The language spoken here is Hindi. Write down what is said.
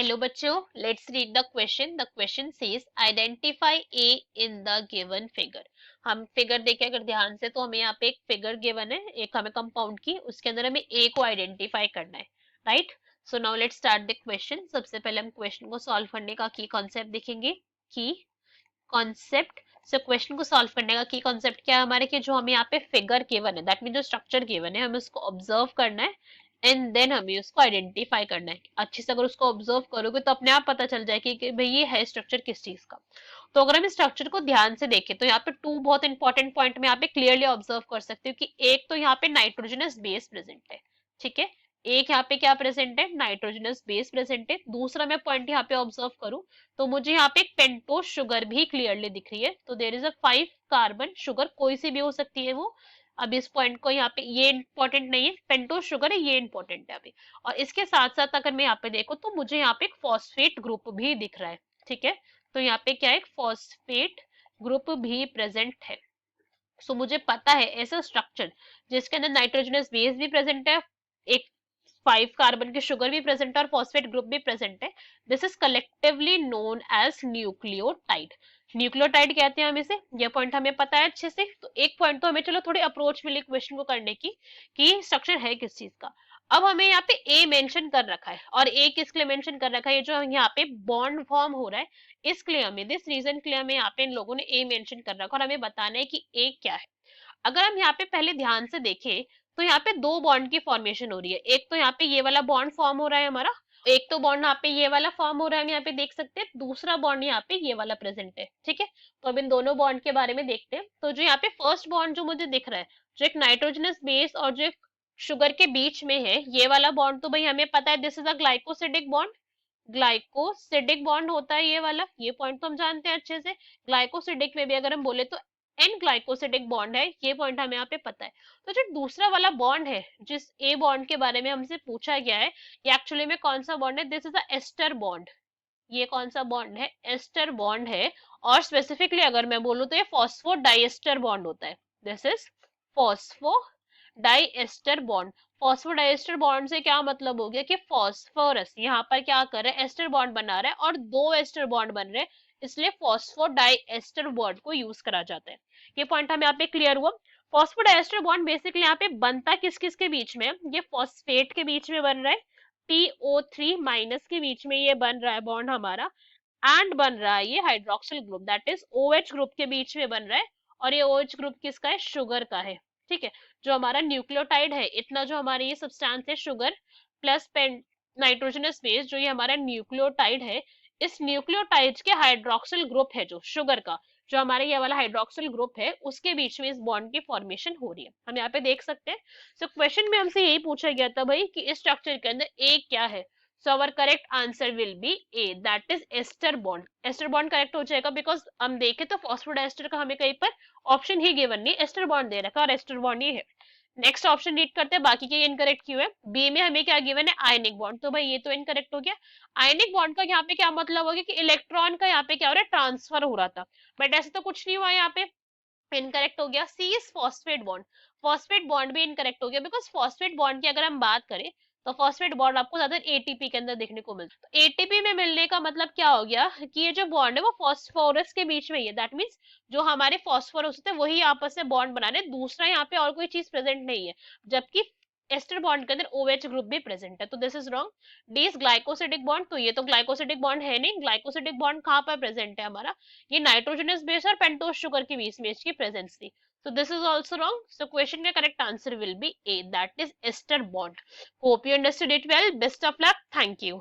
हेलो बच्चों, let's read the question. The question says identify A in the given figure. हम फिगर देखें अगर ध्यान से, तो हमें यहाँ पे एक फिगर गिवन है, एक हमें कंपाउंड की, उसके अंदर हमें ए को आइडेंटिफाई करना है, right. So now let's start the question. सबसे पहले हम क्वेश्चन को सॉल्व करने का की कॉन्सेप्ट देखेंगे। की कॉन्सेप्ट। सो क्वेश्चन को सॉल्व करने का की कॉन्सेप्ट क्या है हमारे, कि जो हमें यहाँ पे फिगर गिवन है, दैट मीन जो स्ट्रक्चर गिवन है, हमें उसको ऑब्जर्व करना है एंड देन हमें उसको आइडेंटिफाई करना है। अच्छे से अगर उसको ऑब्जर्व करोगे तो अपने आप पता चल जाएगी कि भाई ये है स्ट्रक्चर किस चीज का। तो अगर हम इस स्ट्रक्चर को ध्यान से देखें तो यहाँ पे टू बहुत इंपॉर्टेंट पॉइंट में यहाँ पे क्लियरली ऑब्जर्व कर सकते हो कि एक तो यहाँ पे नाइट्रोजनस बेस प्रेजेंट है, ठीक है। एक यहाँ पे क्या प्रेजेंट है, नाइट्रोजनस बेस प्रेजेंट है। दूसरा मैं पॉइंट यहाँ पे ऑब्जर्व करूं तो मुझे यहाँ पे एक पेंटोज शुगर भी क्लियरली दिख रही है। तो there is a 5 carbon sugar, कोई सी भी हो सकती है वो। अब इस पॉइंट को यहाँ पे, ये इंपॉर्टेंट नहीं है, पेंटोज शुगर है, ये इंपॉर्टेंट है अभी। और इसके साथ साथ अगर मैं यहाँ पे देखूं तो मुझे यहाँ पे एक फॉस्फेट ग्रुप भी दिख रहा है, ठीक है। तो यहाँ पे क्या है, एक फॉस्फेट ग्रुप भी प्रेजेंट है। सो मुझे पता है ऐसा स्ट्रक्चर जिसके अंदर नाइट्रोजनस बेस भी प्रेजेंट है, एक 5 कार्बन की शुगर भी प्रेजेंट है और फॉस्फेट ग्रुप भी प्रेजेंट है। This is collectively known as nucleotide. Nucleotide कहते हैं हम इसे, ये पॉइंट हमें पता है अच्छे से। तो एक पॉइंट तो हमें चलो थोड़ी अप्रोच मिली क्वेश्चन को करने की कि स्ट्रक्चर है किस चीज का। अब हमें यहाँ पे ए मेंशन कर रखा है, और ए किसके लिए मेंशन कर रखा है, ये जो यहाँ पे बॉन्ड फॉर्म हो रहा है, इसके लिए हमें, दिस रीजन के लिए हमें यहाँ पे इन लोगों ने ए मेंशन कर रखा, और हमें बताना है कि ए क्या है। अगर हम यहाँ पे पहले ध्यान से देखें तो यहाँ पे दो बॉन्ड की फॉर्मेशन हो रही है। एक तो यहाँ पे ये वाला बॉन्ड फॉर्म हो रहा है हमारा, एक तो बॉन्ड यहाँ पे ये वाला फॉर्म हो रहा है, हम यहाँ पे देख सकते हैं। दूसरा बॉन्ड यहाँ पे ये वाला प्रेजेंट है, ठीक है। तो अब इन दोनों बॉन्ड के बारे में देखते हैं। तो जो यहाँ पे फर्स्ट बॉन्ड जो मुझे दिख रहा है, जो एक नाइट्रोजनस बेस और जो एक शुगर के बीच में है, ये वाला बॉन्ड, तो भाई हमें पता है this is a glycosidic bond. Glycosidic bond होता है ये वाला, ये पॉइंट तो हम जानते हैं अच्छे से। ग्लाइकोसिडिक में भी अगर हम बोले तो एन ग्लाइकोसिडिक बॉन्ड है, ये पॉइंट हमें यहाँ पे पता है। तो जो दूसरा वाला बॉन्ड है, जिस ए बॉन्ड के बारे में हमसे पूछा गया है, ये एक्चुअली में कौन सा बॉन्ड है, this is a ester bond. ये कौन सा बॉन्ड है, एस्टर बॉन्ड है। और स्पेसिफिकली अगर मैं बोलूँ तो ये फॉस्फो डाइएस्टर बॉन्ड होता है। This is phospho diester bond. Phosphodiester bond से क्या मतलब हो गया कि फॉस्फोरस यहाँ पर क्या कर रहा है, एस्टर बॉन्ड बना रहा है, और दो एस्टर बॉन्ड बन रहे हैं, इसलिए फॉस्फोडाइएस्टर बॉन्ड को यूज करा जाता है। ये पॉइंट हमें यहाँ पे क्लियर हुआ। फॉस्फोडाइएस्टर बॉन्ड बेसिकली यहाँ पे बनता किस किस के बीच में है, ये फॉस्फेट के बीच में बन रहा है, PO3 माइनस के बीच में ये बन रहा है बॉन्ड हमारा, एंड बन रहा है ये hydroxyl group, that is OH group के बीच में बन रहा है। और ये OH ग्रुप किसका है, शुगर का है, ठीक है। जो हमारा न्यूक्लियोटाइड है, इतना जो हमारे ये सब्सटेंस है, शुगर प्लस नाइट्रोजनस बेस, जो ये हमारा न्यूक्लियोटाइड है, इस न्यूक्लियोटाइड के हाइड्रोक्सिल ग्रुप है जो शुगर का, जो हमारे ये वाला हाइड्रोक्सिल ग्रुप है, उसके बीच में इस बॉन्ड की फॉर्मेशन हो रही है, हम यहाँ पे देख सकते हैं। सो क्वेश्चन में हमसे यही पूछा गया था भाई कि इस स्ट्रक्चर के अंदर ए क्या है। So our correct answer will be A, that is ester bond. Ester bond correct हो जाएगा, बिकॉज हम देखें तो फॉस्फोडाइस्टर का हमें कहीं पर ऑप्शन ही गिवन नहीं, एस्टर बॉन्ड दे रखा और एस्टर बॉन्ड ही है। नेक्स्ट ऑप्शन रीड करते हैं, बाकी के इनकरेक्ट क्यों है। बी में हमें क्या गिवन है, आयनिक बॉन्ड, तो भाई ये तो इनकरेक्ट हो गया। आयनिक बॉन्ड का यहाँ पे क्या मतलब हो गया कि इलेक्ट्रॉन का यहाँ पे क्या हो रहा है, ट्रांसफर हो रहा था, बट ऐसे तो कुछ नहीं हुआ यहाँ पे, इनकरेक्ट हो गया। C is phosphate bond, phosphate bond भी इनकरेक्ट हो गया, बिकॉज फॉस्फेट बॉन्ड की अगर हम बात करें तो फॉस्फेट बॉन्ड आपको ज्यादा एटीपी के अंदर देखने को मिलता है। तो एटीपी में मिलने का मतलब क्या हो गया कि ये जो बॉन्ड है वो फॉस्फोरस के बीच में ही है, दैट मीन्स जो हमारे फॉस्फोरस होते हैं वही आपस में बॉन्ड बना रहे हैं, दूसरा यहाँ पे और कोई चीज प्रेजेंट नहीं है। जबकि एस्टर बॉन्ड के अंदर OH ग्रुप भी प्रेजेंट है, तो this is wrong. D is glycosidic bond, तो ये तो ग्लाइकोसिडिक बॉन्ड है नहीं। ग्लाइकोसिडिक बॉन्ड कहाँ पर प्रेजेंट है हमारा, ये नाइट्रोजनस बेस और पेंटोज शुगर के बीच में इसकी प्रेजेंस थी। So this is also wrong. So question का correct answer will be A, that is ester bond. Hope you understood it well. Best of luck. Thank you.